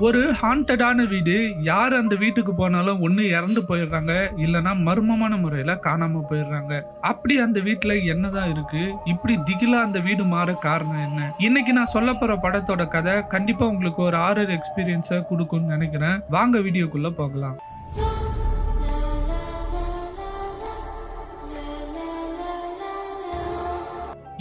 ஒரு ஹாண்டடான வீடு. யார் அந்த வீட்டுக்கு போனாலும் ஒண்ணு இறந்து போயிடுறாங்க, இல்லனா மர்மமான முறையில காணாம போயிடுறாங்க. அப்படி அந்த வீட்டுல என்னதான் இருக்கு? இப்படி திகிலா அந்த வீடு மாற காரணம் என்ன? இன்னைக்கு நான் சொல்ல போற படத்தோட கதை கண்டிப்பா உங்களுக்கு ஒரு ஹாரர் எக்ஸ்பீரியன்ஸை கொடுக்கும்னு நினைக்கிறேன். வாங்க வீடியோக்குள்ள போகலாம்.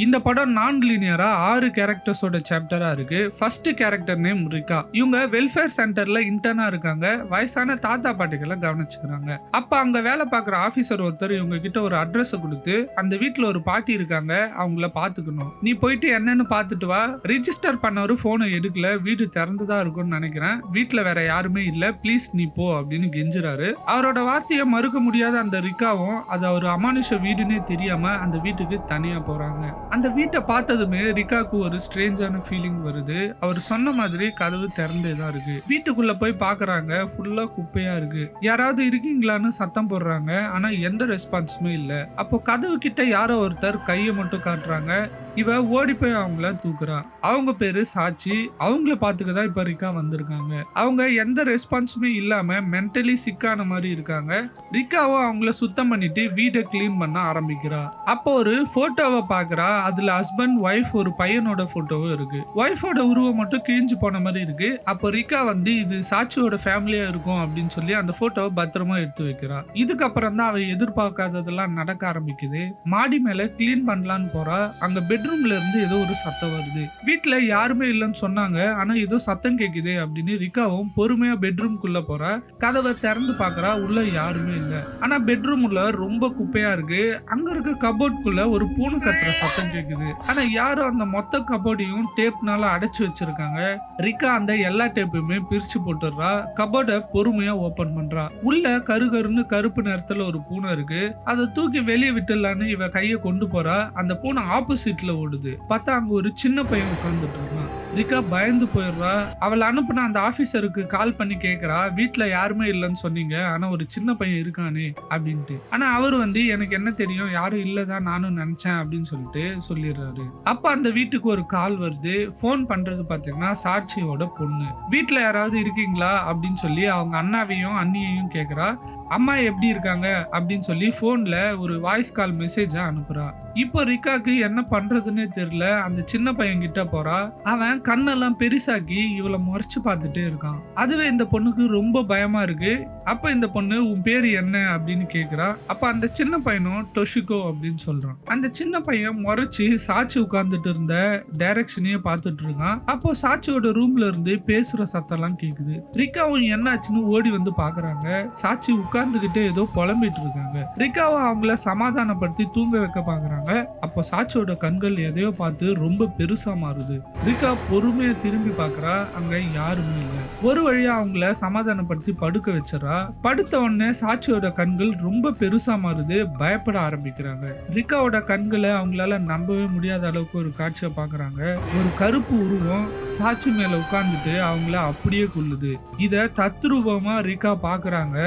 இந்த படம் நான் லீனியரா 6 கேரக்டர்ஸோட சாப்டரா இருக்கு. First character name Rika. இவங்க வெல்ஃபேர் சென்டர்ல இன்டர்னா இருக்காங்க. வயசான தாத்தா பாட்டிகளை கவனிச்சுக்கிறாங்க. அப்ப அங்க வேலை பார்க்குற ஆபீசர் ஒருத்தர் இவங்க கிட்ட ஒரு அட்ரஸ் கொடுத்து, அந்த வீட்டுல ஒரு பாட்டி இருக்காங்க, அவங்கள பாத்துக்கணும், நீ போயிட்டு என்னன்னு பாத்துட்டு வா. ரிஜிஸ்டர் பண்ணவரு போனை எடுக்கல, வீடு திறந்துதான் இருக்கும்னு நினைக்கிறேன், வீட்டுல வேற யாருமே இல்ல, ப்ளீஸ் நீ போ அப்படின்னு கெஞ்சுறாரு. அவரோட வார்த்தையை மறுக்க முடியாத அந்த ரிகாவும் அது ஒரு அமானுஷ வீடுன்னே தெரியாம அந்த வீட்டுக்கு தனியா போறாங்க. அந்த வீட்டை பார்த்ததுமே ரிகாக்கு ஒரு ஸ்ட்ரேஞ்சான ஃபீலிங் வருது. அவர் சொன்ன மாதிரி கதவு திறந்தேதான் இருக்கு. வீட்டுக்குள்ள போய் பாக்குறாங்க, ஃபுல்லா குப்பையா இருக்கு. யாராவது இருக்கீங்களான்னு சத்தம் போடுறாங்க, ஆனா எந்த ரெஸ்பான்ஸுமே இல்ல. அப்போ கதவு கிட்ட யாரோ ஒருத்தர் கையை மட்டும் காட்டுறாங்க. இவ ஓடி போய் அவங்கள தூக்குறா. அவங்க பேரு சாட்சி. அவங்கள பாத்துக்கதான் இப்ப ரிகா வந்திருக்காங்க. அவங்க எந்த ரெஸ்பான்ஸுமே இல்லாம மென்டலி சிக்கான மாதிரி இருக்காங்க. ரிகாவும் அவங்கள சுத்தம் பண்ணிட்டு வீட்டை கிளீன் பண்ண ஆரம்பிக்கிறா. அப்போ ஒரு போட்டோவை பாக்குறா. அதுல ஹஸ்பண்ட், ஒய்ஃப், ஒரு பையனோட போட்டோவும் இருக்கு. ஒய்ஃபோட உருவம் மட்டும் கிழிஞ்சு போன மாதிரி இருக்கு. அப்போ ரிகா இது சாட்சியோட ஃபேமிலியா இருக்கும் அப்படின்னு சொல்லி அந்த போட்டோவை பத்திரமா எடுத்து வைக்கிறா. இதுக்கப்புறம் தான் அவ எதிர்பார்க்காததெல்லாம் நடக்க ஆரம்பிக்குது. மாடி மேல கிளீன் பண்ணலான்னு போறா. அங்க பெட்ரூம்ல இருந்து ஏதோ ஒரு சத்தம் வருது. வீட்டுல யாருமே இல்லைன்னு சொன்னாங்க, ஆனா ஏதோ சத்தம் கேக்குது அப்படின்னு ரிகாவும் பொறுமையா பெட்ரூம்குள்ள போறா. கதவை திறந்து பாக்குறா, உள்ள யாருமே இல்ல. ஆனா பெட்ரூம் உள்ள ரொம்ப குப்பையா இருக்கு. அங்க இருக்க கபோர்டுக்குள்ள ஒரு பூனை கத்துற சத்தம் கேக்குது. ஆனா யாரும் அந்த மொத்த கபோர்டையும் டேப்னால அடைச்சு வச்சிருக்காங்க. ரிகா அந்த எல்லா டேப்பையுமே பிரிச்சு போட்டுறா. கபோர்டை பொறுமையா ஓபன் பண்றா. உள்ள கருகருன்னு கருப்பு நிறத்துல ஒரு பூனை இருக்கு. அதை தூக்கி வெளியே விட்டுலான்னு இவ கைய கொண்டு போறா. அந்த பூனை ஆப்போசிட்ல ஓடுது. பார்த்தா அங்க ஒரு சின்ன பையன் உட்கார்ந்துட்டு இருக்கான். ரிகா பயந்து போயிடுறா. அவளை அனுப்புன அந்த ஆபீசருக்கு கால் பண்ணி கேக்குறா, வீட்டுல யாருமே இல்லைன்னு சொன்னீங்க, ஆனா ஒரு சின்ன பையன் இருக்கானே அப்படின்ட்டு. ஆனா அவர் எனக்கு என்ன தெரியும், யாரும் இல்லதான் நானும் நினைச்சேன் அப்படின்னு சொல்லிட்டு சொல்லிடுறாரு. அப்ப அந்த வீட்டுக்கு ஒரு கால் வருது. போன் பண்றது பாத்தீங்கன்னா சாட்சியோட பொண்ணு. வீட்டுல யாராவது இருக்கீங்களா அப்படின்னு சொல்லி அவங்க அண்ணாவையும் அண்ணியையும் கேக்குறா. அம்மா எப்படி இருக்காங்க அப்படின்னு சொல்லி போன்ல ஒரு வாய்ஸ் கால் மெசேஜ அனுப்புறா. இப்போ ரிகாக்கு என்ன பண்றதுன்னே தெரியல. அந்த சின்ன பையன் கிட்ட போறா. அவன் கண்ணெல்லாம் பெருசாக்கி இவளை முறைச்சு பார்த்துட்டே இருக்கான். அதுவே இந்த பொண்ணுக்கு ரொம்ப பயமா இருக்கு. அப்ப இந்த பொண்ணு உன் பேரு என்ன அப்படின்னு கேக்குறா. அப்ப அந்த சின்ன பையனும் டொஷிகோ அப்படின்னு சொல்றான். அந்த சின்ன பையன் முறைச்சு சாட்சி உட்கார்ந்துட்டு இருந்த டைரக்ஷனையே பார்த்துட்டு இருக்கான். அப்போ சாட்சியோட ரூம்ல இருந்து பேசுற சத்தம்லாம் கேக்குது. ரிகாவும் என்னாச்சுன்னு ஓடி வந்து பாக்குறாங்க. சாட்சி உட்கார்ந்துகிட்டே ஏதோ புலம்பிட்டு இருக்காங்க. ரிகாவும் அவங்கள சமாதானப்படுத்தி தூங்க வைக்க பாக்குறாங்க. அப்போ சாட்சியோட கண்கள் எதையோ பார்த்து ரொம்ப பெருசா மாறுது. ரிகா பொறுமையா திரும்பி பாக்குறா. அங்க யாருமே இல்ல. ஒரு வழியா அவங்கள சமாதானப்படுத்தி படுக்க வச்சிடறா. படுத்த உடனே சாட்சியோட கண்கள் ரொம்ப பெருசா மாறுது. பயப்பட ஆரம்பிக்கிறாங்க. ரிகாவோட கண்களை அவங்களால நம்பவே முடியாத அளவுக்கு ஒரு காட்சியை பாக்குறாங்க. ஒரு கருப்பு உருவம் சாட்சி மேல உட்கார்ந்துட்டு அவங்கள அப்படியே கொல்லுது. இத தத்ரூபமா ரிகா பாக்குறாங்க.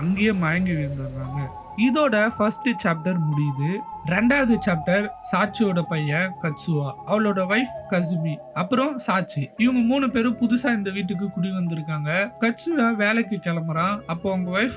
அங்கேயே மயங்கி விழுந்துடுறாங்க. இதோட ஃபர்ஸ்ட் சாப்டர் முடியுது. ரெண்டாவது சாப்டர் சாட்சியோட பையன் கட்சுவா, அவளோட வைஃப் கசுமி, அப்புறம் சாட்சி. இவங்க 3 பேரும் புதுசா இந்த வீட்டுக்கு குடி வந்திருக்காங்க. கட்சுவா வேலைக்கு கிளம்புறான். அப்போ அவங்க வைஃப்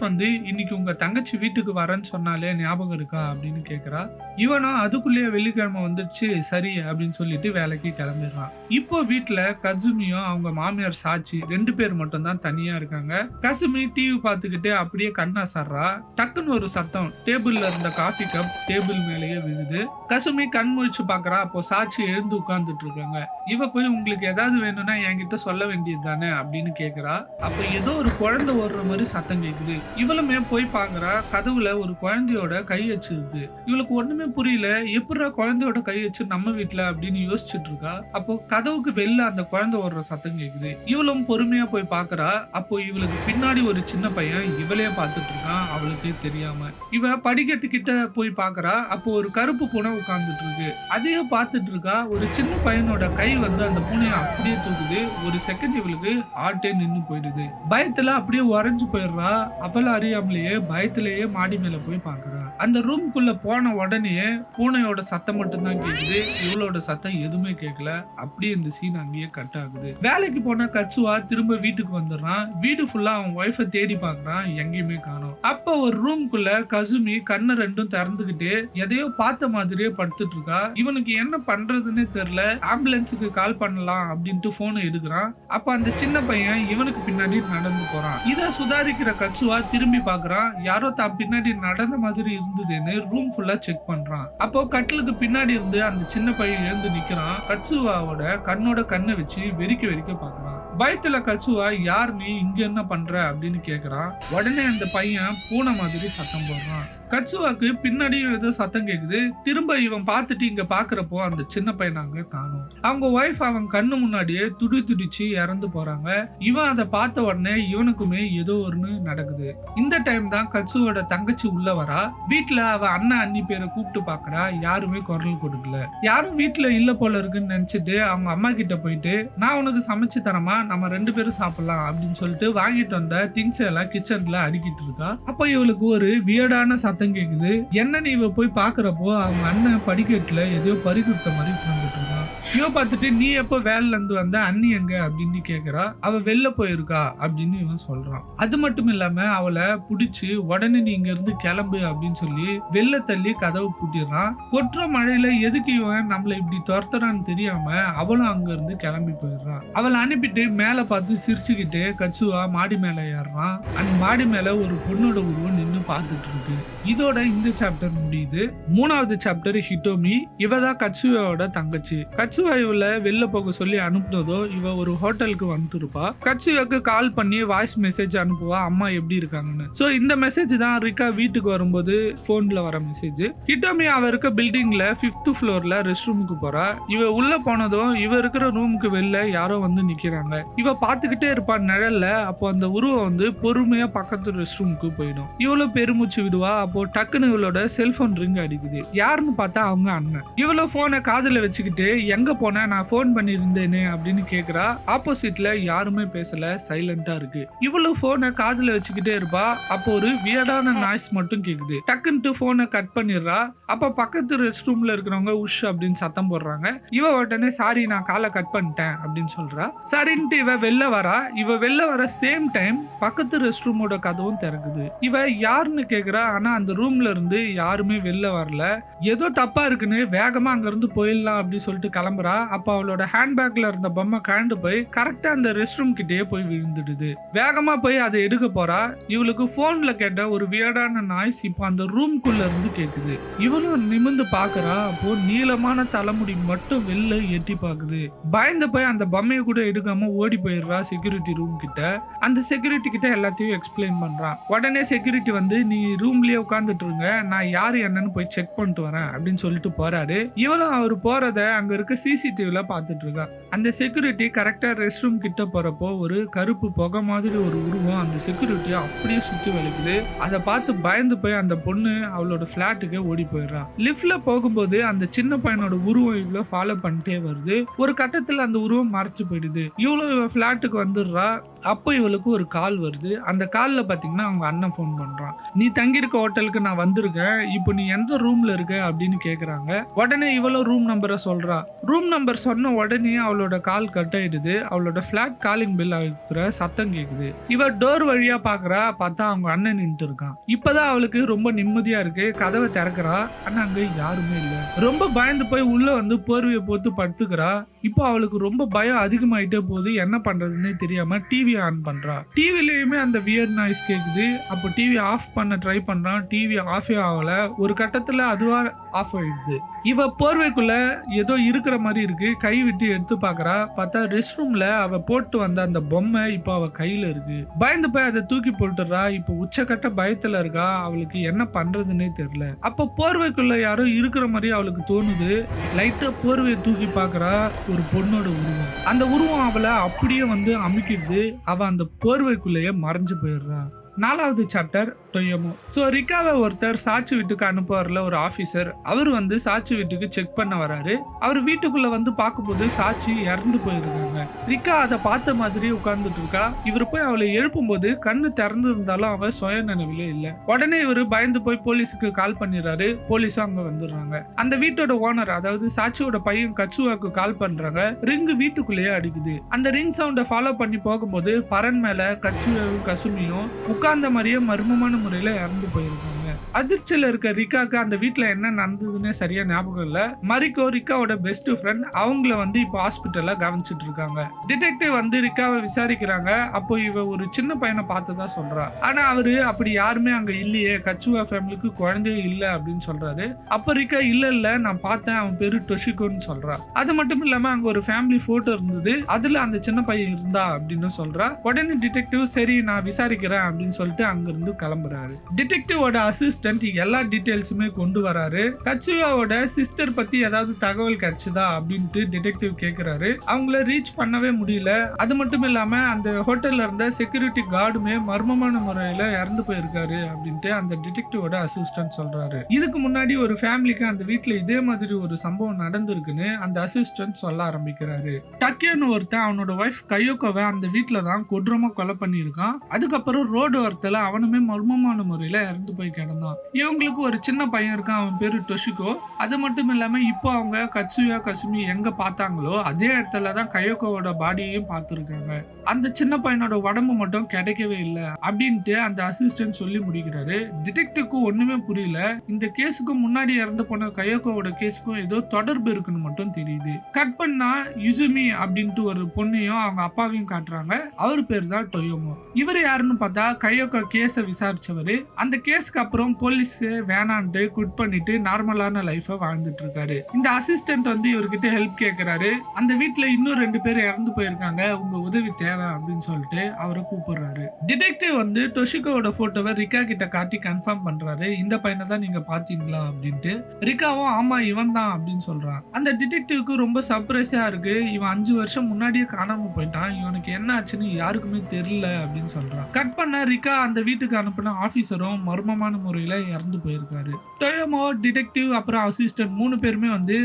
இன்னைக்கு உங்க தங்கச்சி வீட்டுக்கு வரேன்னு சொன்னாலே ஞாபகம் இருக்கா அப்படின்னு கேக்குறா. இவனும் அதுக்குள்ளேயே வெள்ளிக்கிழமை வந்துடுச்சு சரி அப்படின்னு சொல்லிட்டு வேலைக்கு கிளம்பிடுறான். இப்போ வீட்டுல கசுமியும் அவங்க மாமியார் சாட்சி 2 பேர் மட்டும் தான் தனியா இருக்காங்க. கசுமி டிவி பார்த்துக்கிட்டு அப்படியே கண்ணாசர்றா. டக்குன்னு ஒரு சத்தம். டேபிள்ல இருந்த காஃபி கப் டேபிள் மேலேயே விழுது. கசுமி கண் முழிச்சு பாக்குறா. அப்போ சாட்சி எழுந்து உட்கார்ந்துட்டு இருக்காங்க. இவ போய் உங்களுக்கு ஏதாவது வேணும்னா என்கிட்ட சொல்ல வேண்டியது தானே அப்படின்னு கேக்குறா. அப்ப ஏதோ ஒரு குழந்தை ஓடுற மாதிரி சத்தம் கேக்குது. இவளுமே போய் பாக்குறா. கதவுல ஒரு குழந்தையோட கை வச்சு இருக்கு. இவளுக்கு ஒண்ணுமே புரியல. எப்படா குழந்தையோட கை வச்சு நம்ம வீட்டுல அப்படின்னு யோசிச்சுட்டு இருக்கா. அப்போ கதவுக்கு வெளில அந்த குழந்தை ஓடுற சத்தம் கேக்குது. இவளும் பொறுமையா போய் பாக்குறா. அப்போ இவளுக்கு பின்னாடி ஒரு சின்ன பையன் இவளையே பார்த்துட்டு இருக்கான். அவளுக்கு தெரியாம இவ படிக்கட்டு கிட்ட போய் பாக்குறா. அப்போ அப்போ ஒரு கருப்பு பூனை உட்கார்ந்துட்டு இருக்கு. அதையும் பார்த்துட்டு இருக்கா. ஒரு சின்ன பையனோட கை வந்து அந்த பூனையை அப்படியே தூக்குது. ஒரு செகண்ட் இவளுக்கு ஹார்ட்டே நின்னு போயிடுது. பயத்துல அப்படியே உறைஞ்சு போயிடுறா. அவள அறியாமலேயே பயத்திலேயே மாடி மேல போய் பாக்குறா. அந்த ரூம்குள்ள போன உடனே பூனையோட சத்தம் மட்டும்தான் கேக்குது. இவளோட சத்தம் எதுவுமே கேட்கல. அப்படியே இந்த சீன் அங்கேயே கட் ஆகுது. வேலைக்கு போன கட்சுவா திரும்ப வீட்டுக்கு வந்துடுறான். வீடு ஃபுல்லா அவன் ஒய்ஃபை தேடி பாக்குறான். எங்கேயுமே காணோம். அப்ப ஒரு ரூம்குள்ள கசுமி கண்ணை ரெண்டும் திறந்துகிட்டு எதையோ பார்த்த மாதிரியே படுத்துட்டு இருக்கா. இவனுக்கு என்ன பண்றதுன்னு தெரியல. ஆம்புலன்ஸுக்கு கால் பண்ணலாம் அப்படின்ட்டு போனை எடுக்கிறான். அப்ப அந்த சின்ன பையன் இவனுக்கு பின்னாடி நடந்து போறான். இத சுதாரிக்கிற கட்சுவா திரும்பி பாக்குறான். யாரோ தான் பின்னாடி நடந்த மாதிரி இருந்ததுன்னு ரூம் ஃபுல்லா செக் பண்றான். அப்போ கட்டிலுக்கு பின்னாடி இருந்து அந்த சின்ன பையன் எழுந்து நிக்கிறான். கட்சுவாவோட கண்ணோட கண்ணை வச்சு வெறிக்க வெறிக்க பாக்குறான். பயத்துல கட்சுவா யார் நீ இங்க என்ன பண்ற அப்படின்னு கேக்குறான். உடனே அந்த பையன் பூனை மாதிரி சத்தம் போடுறான். கட்சுவாக்கு பின்னாடியும் ஏதோ சத்தம் கேக்குது. திரும்ப இவன் பார்த்துட்டு இங்க பாக்குறப்போ அந்த சின்ன பையன் அங்க காணும். அவங்க ஒய்ஃப் அவன் கண்ணு முன்னாடியே துடிச்சு இறந்து போறாங்க. இவன் அதை பார்த்த உடனே இவனுக்குமே ஏதோ ஒண்ணு நடக்குது. இந்த டைம் தான் கட்சுவோட தங்கச்சி உள்ள வரா. வீட்டுல அவ அண்ணன் அண்ணி பேரை கூப்பிட்டு பாக்குறா. யாருமே குரல் கொடுக்கல. யாரும் வீட்டுல இல்ல போல இருக்குன்னு நினைச்சிட்டு அவங்க அம்மா கிட்ட போயிட்டு நான் உனக்கு சமைச்சு தரமா, நம்ம 2 பேரும் சாப்பிடலாம் அப்படின்னு சொல்லிட்டு வாங்கிட்டு வந்த திங்ஸ் எல்லாம் கிச்சன்ல அடிக்கிட்டு இருக்கா. அப்ப இவளுக்கு ஒரு வியர்டான சத்தம் கேக்குது. என்னன்னு இவ போய் பாக்குறப்போ அவங்க அண்ணன் படிக்கட்டுல ஏதோ பறி கொடுத்த மாதிரி உட்கார்ந்துட்டு இருக்கான். இவ பார்த்துட்டு நீ எப்ப வேலைல இருந்து வந்த, அண்ணி எங்க அப்படின்னு கேக்குறா. அவ வெளில போயிருக்கா அப்படின்னு இவன் சொல்றான். அது மட்டும் இல்லாம அவளை புடிச்சு உடனே நீ இங்க இருந்து கிளம்பு அப்படின்னு சொல்லி வெளில தள்ளி கதவு பூட்டிடுறான். கொற்ற மழையில எதுக்கு இவன் நம்மள இப்படி துரத்துறான்னு தெரியாம அவளும் அங்க இருந்து கிளம்பி போயிடுறான். அவளை அனுப்பிட்டு மேல பார்த்து சிரிச்சுக்கிட்டு கட்சுவா மாடி மேல ஏறான். அந்த மாடி மேல ஒரு பொண்ணோட உருவம் நின்னு பார்த்துட்டு இருக்கு. இதோட இந்த சாப்டர் முடியுது. 3வது சாப்டர் ஹிட்டோமி. இவதான் கட்சுவாவோட தங்கச்சி. கட்சுவா இவள வெளில போக சொல்லி அனுப்புனதோ இவ ஒரு ஹோட்டலுக்கு வந்துட்டு இருப்பா. கட்சுவாக்கு கால் பண்ணி வாய்ஸ் மெசேஜ் அனுப்புவா அம்மா எப்படி இருக்காங்கன்னு. சோ இந்த மெசேஜ் தான் ரிகா வீட்டுக்கு வரும்போது போன்ல வர மெசேஜ். ஹிட்டோமி அவ இருக்க பில்டிங்ல 5th ஃப்ளோர்ல ரெஸ்ட் ரூமுக்கு போறா. இவ உள்ள போனதும் இவ இருக்கிற ரூமுக்கு வெளில யாரோ வந்து நிக்கிறாங்க. இவ பாத்துக்கிட்டே இருப்பா நிழல்ல. அப்போ அந்த உருவம் வந்து பொறுமையா பக்கத்து ரெஸ்ட் ரூமுக்கு போயிடும். இவ்வளவு பெருமூச்சு விடுவா. அப்போ டக்குன்னு இவளோட செல்போன் ரிங் அடிக்குது. யாருன்னு பார்த்தா அவங்க அண்ணன். இவ்வளவு போனை காதுல வச்சுக்கிட்டு எங்க போன, நான் போன் பண்ணிருந்தேனே அப்படின்னு கேக்குறா. ஆப்போசிட்ல யாருமே பேசல, சைலண்டா இருக்கு. இவ்வளவு போனை காதுல வச்சுக்கிட்டே இருப்பா. அப்போ ஒரு வியர்டான நாய்ஸ் மட்டும் கேக்குது. டக்குன்ட்டு போனை கட் பண்ணிடுறா. அப்ப பக்கத்து ரெஸ்ட் ரூம்ல இருக்கிறவங்க உஷ் அப்படின்னு சத்தம் போடுறாங்க. இவ உடனே சாரி நான் காலை கட் பண்ணிட்டேன் அப்படின்னு சொல்றா. சரின்ட்டு இவ வெளில வரா. இவ வெளில வர சேம் டைம் பக்கத்து ரெஸ்ட் ரூமோட கதவும் திறக்குது. இவ யாருன்னு கேக்குறா. ஆனா அந்த ரூம்ல இருந்து யாருமே வெளில வரல. ஏதோ தப்பா இருக்குன்னு வேகமா அங்க இருந்து போயிடலாம் அப்படின்னு சொல்லிட்டு கிளம்புறா. அப்ப அவளோட ஹேண்ட்பேக்ல இருந்த பொம்மை கழண்டு போய் கரெக்டா அந்த ரெஸ்ட் ரூம் கிட்டே போய் விழுந்துடுது. வேகமா போய் அதை எடுக்க போறா. இவளுக்கு போன்ல கேட்ட ஒரு வியர்டான நாய்ஸ் இப்போ அந்த ரூம்குள்ள இருந்து கேக்குது. இவளும் நிமிந்து பாக்குறா. அப்போ நீளமான தலைமுடி மட்டும் வெளில எட்டி பாக்குது. பயந்து போய் அந்த பொம்மையை கூட எடுக்காம ஓடி போயிடுறா செக்யூரிட்டி ரூம் கிட்ட. அந்த செக்யூரிட்டி கிட்ட எல்லாத்தையும் எக்ஸ்பிளைன் பண்றான். உடனே செக்யூரிட்டி வந்து நீ ரூம்லயே உட்கார்ந்துட்டு இருங்க, நான் யாரு என்னன்னு போய் செக் பண்ணிட்டு வரேன் அப்படின்னு சொல்லிட்டு போறாரு. இவளும் அவர் போறத அங்க இருக்க சிசிடிவில பாத்துட்டு இருக்கா. அந்த செக்யூரிட்டி கரெக்டா ரெஸ்ட் ரூம் கிட்ட போறப்போ ஒரு கருப்பு புகை மாதிரி ஒரு உருவம் அந்த செக்யூரிட்டிய அப்படியே சுத்தி வளைக்குது. அதை பார்த்து பயந்து போய் அந்த பொண்ணு அவளோட பிளாட்டுக்கு ஓடி போயிடுறா. லிஃப்ட்ல போகும்போது அந்த சின்ன பையனோட உருவம் இவ்வளவு ஃபாலோ பண்ணிட்டே வருது. ஒரு கட்டத்துல அந்த உருவம் மறைச்சு போயிடுது. இவ்வளவு பிளாட்டுக்கு வந்துடுறா. அப்போ இவளுக்கு ஒரு கால் வருது. அந்த கால்ல பாத்தீங்கன்னா அவங்க அண்ணன் போன் பண்றான். நீ தங்கியிருக்க ஹோட்டலுக்கு நான் வந்திருக்கேன், இப்போ நீ எந்த ரூம்ல இருக்க அப்படின்னு கேக்குறாங்க. உடனே இவளும் ரூம் நம்பரை சொல்றா. ரூம் நம்பர் சொன்ன உடனே அவளோட கால் கட் ஆயிடுது. அவளோட பிளாட் காலிங் பெல் அழுத்துற சத்தம் கேக்குது. இவ டோர் வழியா பாக்குறா. பார்த்தா அவங்க அண்ணன் நின்றுட்டு இருக்கான். இப்பதான் அவளுக்கு ரொம்ப நிம்மதியா இருக்கு. கதவை திறக்கிறா. ஆனா அங்க யாருமே இல்ல. ரொம்ப பயந்து போய் உள்ள வந்து போர்வையை போட்டு படுத்துக்கிறா. இப்போ அவளுக்கு ரொம்ப பயம் அதிகமாயிட்டே போகுது. என்ன பண்றதுன்னே தெரியாம டிவி ஆன் பண்றா. டிவிலயுமே அந்த வியர்ட் நாய்ஸ் கேக்குது. அப்போ டிவி ஆஃப் பண்ண ட்ரை பண்றான். டிவி ஆஃபே ஆகல. ஒரு கட்டத்துல அதுவா ஆஃப் ஆயிடுது. இவ போர்வைக்குள்ள ஏதோ இருக்கிற மாதிரி இருக்கு. கை விட்டு எடுத்து பாக்குறா. பார்த்தா ரெஸ்ட் ரூம்ல அவ போட்டு வந்த அந்த பொம்மை இப்ப அவ கையில இருக்கு. பயந்து போய் அதை தூக்கி போட்டுறா. இப்ப உச்சக்கட்ட பயத்துல இருக்கா. அவளுக்கு என்ன பண்றதுன்னே தெரியல. அப்ப போர்வைக்குள்ள யாரோ இருக்கிற மாதிரி அவளுக்கு தோணுது. லைட்டா போர்வையை தூக்கி பாக்குறா. ஒரு பொண்ணோட உருவம். அந்த உருவம் அவளை அப்படியே வந்து அமுக்கிடுது. அவ அந்த போர்வைக்குள்ளேயே மறைஞ்சு போயிடுறா. 4வது சாப்டர் டொயோமோ. ஸோ ரிக்காவை ஒருத்தர் சாட்சி வீட்டுக்கு அனுப்புவார்ல ஒரு ஆஃபீஸர், அவர் வந்து சாட்சி வீட்டுக்கு செக் பண்ண வராரு. அவர் வீட்டுக்குள்ள வந்து பார்க்கும்போது சாட்சி இறந்து போயிருக்காங்க. ரிக்கா அதை பார்த்த மாதிரி உட்கார்ந்துட்டு இருக்கா. இவர் போய் அவளை எழுப்பும்போது கண்ணு திறந்து இருந்தாலும் அவ சுய நினைவிலே இல்லை. உடனே இவர் பயந்து போய் போலீஸுக்கு கால் பண்ணிடுறாரு. போலீஸும் அங்க வந்துடுறாங்க. அந்த வீட்டோட ஓனர், அதாவது சாட்சியோட பையன் கட்சுவாக்கு கால் பண்றாங்க. ரிங் வீட்டுக்குள்ளேயே அடிக்குது. அந்த ரிங் சவுண்டை ஃபாலோ பண்ணி போகும்போது பரன் மேல கட்சுவாவும் கசுமியும் உட்கார்ந்த மாதிரியே மர்மமான முறையில இறந்து போயிருக்காங்க. அதிர்ச்சியில இருக்க ரிக்காக்கு அந்த வீட்டுல என்ன நடந்ததுன்னே சரியா ஞாபகம் இல்ல. மரிக்கோ ரிக்காவோட பெஸ்ட் ஃப்ரெண்ட், அவங்கள வந்து இப்போ ஹாஸ்பிட்டல்ல கவனிச்சிட்டு இருக்காங்க. டிடெக்டிவ் வந்து ரிக்காவை விசாரிக்கிறாங்க. அப்போ இவ ஒரு சின்ன பையனை பார்த்ததா சொல்றா. ஆனா அவரு அப்படி யாருமே அங்க இல்லையே, கட்சுவா ஃபேமிலிக்கு குழந்தையே இல்ல அப்படின்னு சொல்றாரு. அப்ப ரிக்கா இல்ல நான் பார்த்தேன், அவன் பேரு டொஷிகோன்னு சொல்றா. அது மட்டும் இல்லாம அங்க ஒரு ஃபேமிலி போட்டோ இருந்தது, அதுல அந்த சின்ன பையன் இருந்தா அப்படின்னு சொல்றா. உடனே டிடெக்டிவ் சரி நான் விசாரிக்கிறேன் அப்படின்னு சொல்லிட்டு அங்க இருந்து கிளம்புறாரு. டிடெக்டிவோட அசிஸ்டன்ட் எல்லா டீடைல்ஸுமே கொண்டு வராரு. கட்சுவாவோட சிஸ்டர் பத்தி ஏதாவது தகவல் கிடைச்சதா அப்படின்ட்டு டிடெக்டிவ் கேக்குறாரு. அவங்கள ரீச் பண்ணவே முடியல. அது மட்டும் இல்லாம அந்த ஹோட்டல்ல இருந்த செக்யூரிட்டி கார்டுமே மர்மமான முறையில இறந்து போயிருக்காரு அப்படின்ட்டு அந்த டிடெக்டிவோட அசிஸ்டன்ட் சொல்றாரு. இதுக்கு முன்னாடி ஒரு ஃபேமிலிக்கு அந்த வீட்டுல இதே மாதிரி ஒரு சம்பவம் நடந்திருக்குன்னு அந்த அசிஸ்டன்ட் சொல்ல ஆரம்பிக்கிறாரு. டக்கியோன்னு ஒருத்தன் அவனோட ஒய்ஃப் கையோக்கோவை அந்த வீட்டுல தான் கொடூரமா கொலை பண்ணியிருக்கான். அதுக்கப்புறம் ரோடு ஓரத்துல அவனுமே மர்மமான முறையில இறந்து போய் கிடந்தான். இவங்களுக்கு ஒரு சின்ன பையன் இருக்கான், அவன் பேரு டொஷிகோ. அது மட்டும் இல்லாம இப்போ அவங்க கட்சுயா கசுமி எங்க பார்த்தாங்களோ அதே இடத்துல தான் கையோக்கோவோட பாடியையும் பார்த்துருக்காங்க. அந்த சின்ன பையனோட உடம்பு மட்டும் கிடைக்கவே இல்லை அப்படின்ட்டு அந்த அசிஸ்டன்ட் சொல்லி முடிக்கிறாரு. டிடெக்டிவ்க்கு ஒண்ணுமே புரியல. இந்த கேஸுக்கும் முன்னாடி இறந்து போன கையோக்கோவோட கேஸுக்கும் ஏதோ தொடர்பு இருக்குன்னு மட்டும் தெரியுது. கட் பண்ணா யுசுமி அப்படின்ட்டு ஒரு பொண்ணையும் அவங்க அப்பாவையும் காட்டுறாங்க. அவர் பேர் தான் டொயோமோ. இவர் யாருன்னு பார்த்தா கையோக்கோ கேஸை விசாரிச்சவரு. அந்த கேஸ்க்கு அப்புறம் போலீஸ் வேணான்ட்டு குட் பண்ணிட்டு நார்மலான லைஃபை வாழ்ந்துட்டு இருக்காரு. இந்த அசிஸ்டன்ட் வந்து இவர்கிட்ட ஹெல்ப் கேட்கிறாரு. அந்த வீட்டுல இன்னும் 2 பேர் இறந்து போயிருக்காங்க, உங்க உதவி தேவை அப்படின்னு சொல்லிட்டு அவரை கூப்பிடுறாரு. டிடெக்டிவ் வந்து டொஷிகோவோட போட்டோவை ரிக்கா கிட்ட காட்டி கன்ஃபார்ம் பண்றாரு. இந்த பையனை தான் நீங்க பாத்தீங்களா அப்படின்ட்டு. ரிக்காவும் ஆமா இவன் தான் அப்படின்னு சொல்றான். அந்த டிடெக்டிவ்க்கு ரொம்ப சர்ப்ரைஸா இருக்கு. இவன் 5 வருஷம் முன்னாடியே காணாம போயிட்டான், இவனுக்கு என்ன ஆச்சுன்னு யாருக்குமே தெரியல அப்படின்னு சொல்றான். கட் பண்ண ரிக்கா அந்த வீட்டுக்கு அனுப்பின ஆபீசரும் மர்மமான முறையில இறந்து போயிருக்காரு. டொயோமோ, டிடெக்டிவ் அப்புறம் அசிஸ்டன்ட் 3 பேருமே வந்து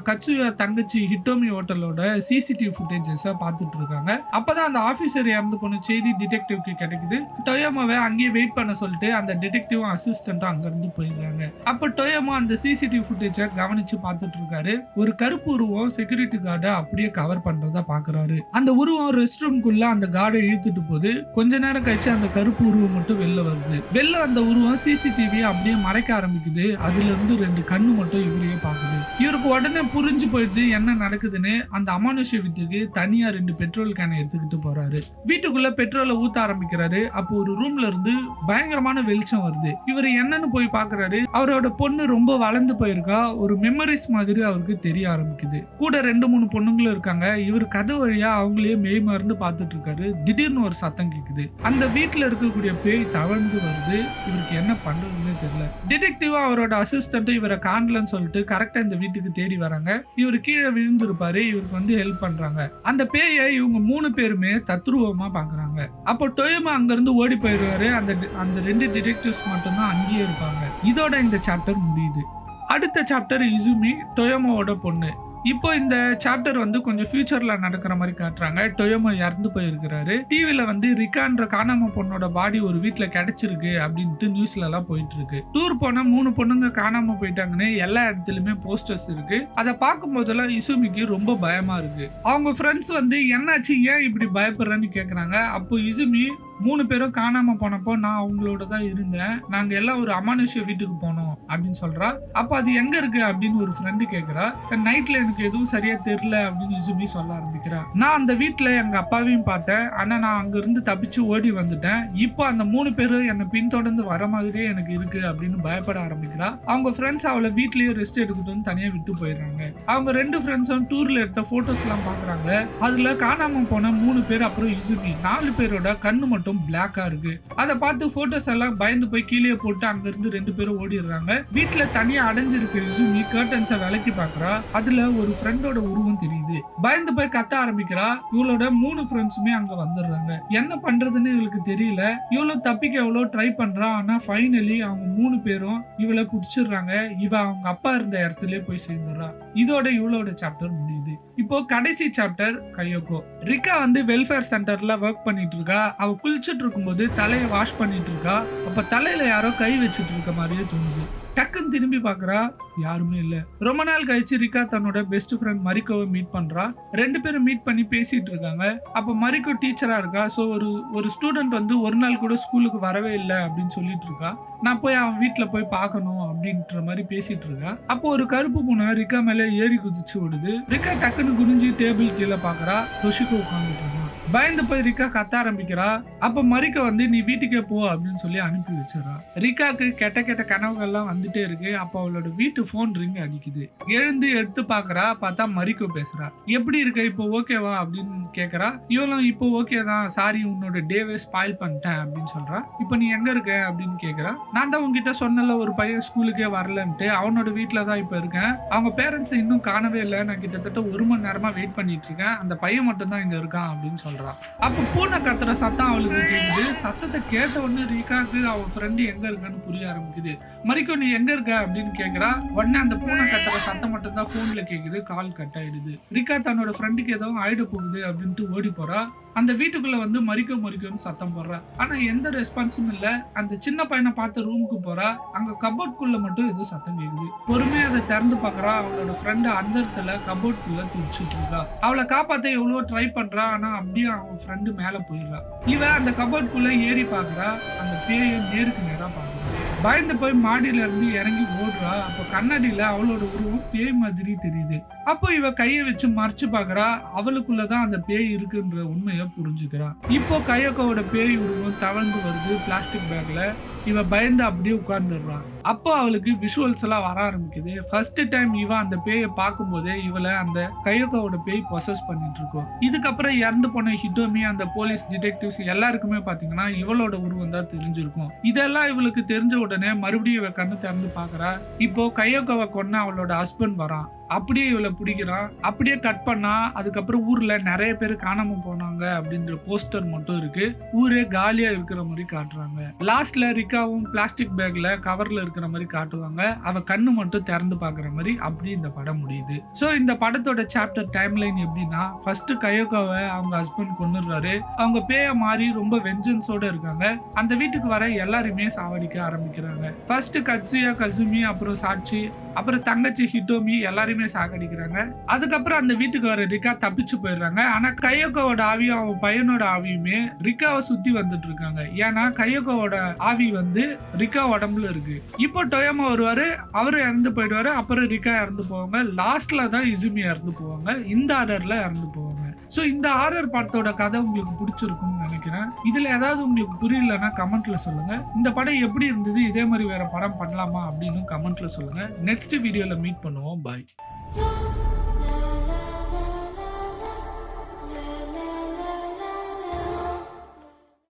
கட்சுயா தங்கச்சி ஹிட்டோமி ஹோட்டலோட சிசிடிவி ஃபுட்டேஜஸ் பார்த்துட்டு இருக்காங்க. அப்பதான் அந்த ஆபீசர் இறந்து போன செய்தி டிடெக்டிவ்க்கு கிடைக்குது. டொயோமோவை அங்கேயே வெயிட் பண்ண சொல்லிட்டு அந்த டிடெக்டிவும் அசிஸ்டன்ட்டும் அங்க இருந்து போயிருக்காங்க. அப்ப டொயோமோ அந்த சிசிடிவி ஃபுட்டேஜை கவனிச்சு பார்த்துட்டு இருக்காரு. ஒரு கருப்பு உருவம் செக்யூரிட்டி கார்டை அப்படியே கவர் பண்றதா பாக்குறாரு. அந்த உருவம் ரெஸ்ட் ரூம்குள்ள அந்த கார்டை இழுத்துட்டு போது கொஞ்ச நேரம் கழிச்சு அந்த கருப்பு உருவம் மட்டும் வெளில வருது. வெளில அந்த உருவம் சிசிடிவி அப்படியே மறைக்க ஆரம்பிக்குது. அதுல இருந்து 2 கண்ணு மட்டும் இவரையே பாக்குது. இவருக்கு உடனே புரிஞ்சு போயிடுது என்ன நடக்குதுன்னு. அந்த அமானுஷ்ய வீட்டுக்கு தனியா 2 பெட்ரோல் கேனை எடுத்துக்கிட்டு போறாரு. வீட்டுக்குள்ள பெட்ரோலை ஊத்த ஆரம்பிக்கிறாரு. அப்போ ஒரு ரூம்ல இருந்து பயங்கரமான வெளிச்சம் வருது. இவர் என்னன்னு போய் பாக்குறாரு. அவரோட பொண்ணு ரொம்ப வளர்ந்து போயிருக்கா. ஒரு மெமரிஸ் மாதிரி அவருக்கு தெரிய ஆரம்பிக்குது. கூட 2-3 பொண்ணுங்களும் இருக்காங்க. இவர் கதை வழியா அவங்களையே மெய் மறந்து பார்த்துட்டு இருக்காரு. திடீர்னு ஒரு சத்தம் கேக்குது. அந்த வீட்டுல இருக்கக்கூடிய பேய் தவழ்ந்து வருது. இவருக்கு என்ன பண்றதுன்னு தெரியல. டிடெக்டிவா அவரோட அசிஸ்டன்ட் இவரை காணலன்னு சொல்லிட்டு கரெக்டா இந்த வீட்டுக்கு தேடி வராங்க. இவர் கீழே விழுந்திருப்பாரு. இவருக்கு வந்து ஹெல்ப் பண்றாங்க. அந்த பேயை இவங்க 3 பேருமே தத்ரூபமா பாக்குறாங்க. அப்போ டொயோமோ அங்க இருந்து ஓடி போயிடுவாரு. அந்த 2 டிடெக்டிவ்ஸ் மட்டும் தான் அங்கேயே இருப்பாங்க. இதோட இந்த சாப்டர் முடியுது. அடுத்த சாப்டர் யுசுமி, டொயோமோவோட பொண்ணு. இப்போ இந்த சாப்டர் வந்து கொஞ்சம் ஃபியூச்சர்ல நடக்கிற மாதிரி காட்டுறாங்க. டொயோமோ இறந்து போயிருக்கிறாரு. டிவில வந்து ரிக்கான்ற காணாம பொண்ணோட பாடி ஒரு வீட்டுல கிடைச்சிருக்கு அப்படின்ட்டு நியூஸ்ல எல்லாம் போயிட்டு இருக்கு. டூர் போன 3 பொண்ணுங்க காணாம போயிட்டாங்கன்னு எல்லா இடத்துலயுமே போஸ்டர்ஸ் இருக்கு. அதை பார்க்கும் போதெல்லாம் யுசுமிக்கு ரொம்ப பயமா இருக்கு. அவங்க ஃப்ரெண்ட்ஸ் வந்து என்னாச்சு, ஏன் இப்படி பயப்படுறேன்னு கேக்குறாங்க. அப்போ யுசுமி 3 பேரும் காணாம போனப்போ நான் அவங்களோட தான் இருந்தேன், நாங்க எல்லாம் ஒரு அமானுஷ்ய வீட்டுக்கு போனோம் அப்படின்னு சொல்றா. அப்ப அது எங்க இருக்கு அப்படின்னு ஒரு ஃப்ரெண்டு கேக்குறா. நைட்ல எனக்கு எதுவும் சரியா தெரியல அப்படின்னு யுசுமி சொல்ல ஆரம்பிக்கிறா. நான் அந்த வீட்டுல எங்க அப்பாவையும் பார்த்தேன், ஆனா நான் அங்க இருந்து தப்பிச்சு ஓடி வந்துட்டேன். இப்போ அந்த 3 பேரும் என்னை பின்தொடர்ந்து வர மாதிரியே எனக்கு இருக்கு அப்படின்னு பயப்பட ஆரம்பிக்கிறா. அவங்க ஃப்ரெண்ட்ஸ் அவளை வீட்லயே ரெஸ்ட் எடுக்கட்டும்னு தனியா விட்டு போயிடுறாங்க. அவங்க 2 ஃப்ரெண்ட்ஸும் டூர்ல எடுத்த போட்டோஸ் எல்லாம் பாக்குறாங்க. அதுல காணாம போன 3 பேர் அப்புறம் யுசுமி 4 பேரோட கண்ணு மட்டும் மட்டும் பிளாக்கா இருக்கு. அதை பார்த்து போட்டோஸ் எல்லாம் பயந்து போய் கீழே போட்டு அங்க இருந்து 2 பேரும் ஓடிடுறாங்க. வீட்டுல தனியா அடைஞ்சிருக்க இசுமி கர்டன்ஸை விலக்கி பாக்குறா. அதுல ஒரு ஃப்ரெண்டோட உருவம் தெரியுது. பயந்து போய் கத்த ஆரம்பிக்கிறா. இவளோட 3 ஃப்ரெண்ட்ஸுமே அங்க வந்துடுறாங்க. என்ன பண்றதுன்னு இவளுக்கு தெரியல. இவளும் தப்பிக்க எவ்வளவு ட்ரை பண்றா. ஆனா ஃபைனலி அவங்க 3 பேரும் இவளை புடிச்சிடுறாங்க. இவ அவங்க அப்பா இருந்த இடத்துல போய் சேர்ந்துடுறா. இதோட இவளோட சாப்டர் முடியுது. இப்போ கடைசி சாப்டர் கயோகோ. ரிகா வந்து வெல்ஃபேர் சென்டர்ல ஒர்க் பண்ணிட்டு இருக்கா. அவ குளிச்சுட்டு இருக்கும்போது தலையை வாஷ் பண்ணிட்டு இருக்கா. அப்ப தலையில யாரோ கை வச்சுட்டு இருக்க மாதிரியே தோணுது. டக்குன்னு திரும்பி பாக்குறா, யாருமே இல்ல. ரொம்ப நாள் கழிச்சு ரிகா தன்னோட பெஸ்ட் ஃப்ரெண்ட் மரிக்கோவை மீட் பண்றா. 2 பேரும் மீட் பண்ணி பேசிட்டு இருக்காங்க. அப்ப மரிக்கோ டீச்சரா இருக்கா. சோ ஒரு ஸ்டூடெண்ட் வந்து ஒரு நாள் கூட ஸ்கூலுக்கு வரவே இல்லை அப்படின்னு சொல்லிட்டு இருக்கா. நான் போய் அவன் வீட்டுல போய் பார்க்கணும் அப்படின்ற மாதிரி பேசிட்டு இருக்கா. அப்போ ஒரு கருப்பு பூனை ரிகா மேல ஏறி குதிச்சு ஓடுது. ரிகா டக்குன்னு குனிஞ்சு டேபிள் கீழே பாக்குறா. தொஷிகோ உட்காந்துட்டு இருக்கா. பயந்து போய் ரிகா கத்த ஆரம்பிக்கிறா. அப்ப மரிக்கோ வந்து நீ வீட்டுக்கே போ அப்படின்னு சொல்லி அனுப்பி வச்சிடறா. ரிகாக்கு கெட்ட கெட்ட கனவுகள்லாம் வந்துட்டே இருக்கு. அப்ப அவளோட வீட்டு போன் ரிங் அடிக்குது. எழுந்து எடுத்து பாக்குறா. பார்த்தா மரிக்கோ பேசுறா. எப்படி இருக்க, இப்போ ஓகேவா அப்படின்னு கேக்குறா. இவளும் இப்போ ஓகே தான், சாரி உன்னோட டேவே ஸ்பாயில் பண்ணிட்டேன் அப்படின்னு சொல்றா. இப்போ நீ எங்க இருக்க அப்படின்னு கேக்குறா. நான் தான் உங்ககிட்ட சொன்னல ஒரு பையன் ஸ்கூலுக்கே வரலன்ட்டு, அவனோட வீட்டுல தான் இப்ப இருக்கேன். அவங்க பேரண்ட்ஸ் இன்னும் காணவே இல்லை. நான் கிட்டத்தட்ட 1 மணி நேரமா வெயிட் பண்ணிட்டு இருக்கேன். அந்த பையன் மட்டும் தான் இங்க இருக்கான் அப்படின்னு சொல்றா. அப்ப பூனை கத்துற சத்தம் அவளுக்கு கேக்குது. சத்தத்தை கேட்ட உடனே ரிகாக்கு அவன் ஃப்ரெண்டு எங்க இருக்கான்னு புரிய ஆரம்பிக்குது. மரிக்கோ நீ எங்க இருக்க அப்படின்னு கேக்குறா. உடனே அந்த பூனை கத்துற சத்தம் மட்டும் தான் போன்ல கேக்குது. கால் கட் ஆயிடுது. ரிகா தன்னோட ஃப்ரெண்டுக்கு ஏதோ ஆயிட போகுது அப்படின்ட்டு ஓடி போறா. அந்த வீட்டுக்குள்ள வந்து மரிக்கோன்னு சத்தம் போடுறா. ஆனா எந்த ரெஸ்பான்ஸும் இல்ல. அந்த சின்ன பையனை பார்த்து ரூமுக்கு போறா. அங்க கபோர்ட்குள்ள மட்டும் ஏதோ சத்தம் கேக்குது. பொறுமையா அதை திறந்து பாக்குறா. அவளோட ஃப்ரெண்ட் அந்த இடத்துல கபோர்ட்குள்ள துடிச்சிட்டு இருக்கா. அவளை காப்பாத்த எவ்வளவோ ட்ரை பண்றா. ஆனா அப்படியே அவன் ஃப்ரெண்டு மேல போயிடுறா. இவ அந்த கபோர்ட்குள்ள ஏறி பாக்குறா. அந்த பேயை நேருக்கு நேரா பாக்குறா. பயந்து போய் மாடியில இருந்து இறங்கி ஓடுறா. அப்ப கண்ணாடியில அவளோட உருவம் பேய் மாதிரி தெரியுது. அப்போ இவ கையை வச்சு மறைச்சு பாக்குறா. அவளுக்குள்ளதான் அந்த பேய் இருக்குன்ற உண்மையை புரிஞ்சுக்கிறா. இப்போ கயோகோவோட பேய் உருவம் தவழ்ந்து வருது பிளாஸ்டிக் பேக்ல. இவ பயந்து அப்படியே உட்கார்ந்துடுறா. அப்போ அவளுக்கு விஷுவல்ஸ் எல்லாம் வர ஆரம்பிக்குது. ஃபர்ஸ்ட் டைம் இவ அந்த பேயை பார்க்கும் போதே இவளை அந்த கயோகோவோட பேய் பொசஸ் பண்ணிட்டு இருக்கோம். இதுக்கப்புறம் இறந்து போன ஹிட்டோமி, அந்த போலீஸ் டிடெக்டிவ்ஸ் எல்லாருக்குமே பாத்தீங்கன்னா இவளோட உருவம் தான் தெரிஞ்சிருக்கும். இதெல்லாம் இவளுக்கு தெரிஞ்ச உடனே மறுபடியும் இவ கண்ணு திறந்து பாக்குறா. இப்போ கயோகோவை கொன்ன அவளோட ஹஸ்பண்ட் வரான். அப்படியே இவளை பிடிக்கிறான். அப்படியே கட் பண்ணா அதுக்கப்புறம் ஊர்ல நிறைய பேர் காணாம போனாங்க அப்படின்ற போஸ்டர் மட்டும் இருக்கு. ஊரே காலியா இருக்கிற மாதிரி காட்டுறாங்க. லாஸ்ட்ல ரிகாவும் பிளாஸ்டிக் பேக்ல கவர்ல இருக்கிற மாதிரி காட்டுவாங்க. அவ கண்ணு மட்டும் திறந்து பாக்குற மாதிரி. அப்படி இந்த படம் முடியுது. சோ இந்த படத்தோட சாப்டர் டைம்லைன் எப்படின்னா, ஃபர்ஸ்ட் கயோகோவை அவங்க ஹஸ்பண்ட் கொன்னுடுறாரு. அவங்க பேய மாறி ரொம்ப வெஞ்சன்ஸோட இருக்காங்க. அந்த வீட்டுக்கு வர எல்லாருமே சாவடிக்க ஆரம்பிக்கிறாங்க. ஃபர்ஸ்ட் கட்சுயா, கசுமி, அப்புறம் சாட்சி, அப்புறம் தங்கச்சி ஹிட்டோமி எல்லாருமே சாகடிக்கிறாங்க. அதுக்கப்புறம் அந்த வீட்டுக்கு வர ரிகா தப்பிச்சு போயிடுறாங்க. ஆனா கயோகோவோட ஆவியும் அவன் பையனோட ஆவியுமே ரிகாவை சுத்தி வந்துட்டு இருக்காங்க. ஏன்னா கயோகோவோட ஆவி வந்து ரிகா உடம்புல இருக்கு. இப்போ டொயோமா வருவாரு. அவரு இறந்து போயிடுவாரு. அப்புறம் ரிகா இறந்து போவாங்க. லாஸ்ட்ல தான் இசுமி இறந்து போவாங்க. இந்த ஆர்டர்ல இறந்து போவாங்க. சோ இந்த ஹாரர் படத்தோட கதை உங்களுக்கு பிடிச்சிருக்கும்னு நினைக்கிறேன். இதுல ஏதாவது உங்களுக்கு புரியலன்னா கமெண்ட்ல சொல்லுங்க. இந்த படம் எப்படி இருந்தது, இதே மாதிரி வேற படம் பண்ணலாமா அப்படின்னு கமெண்ட்ல சொல்லுங்க. நெக்ஸ்ட் வீடியோல மீட் பண்ணுவோம். பாய்.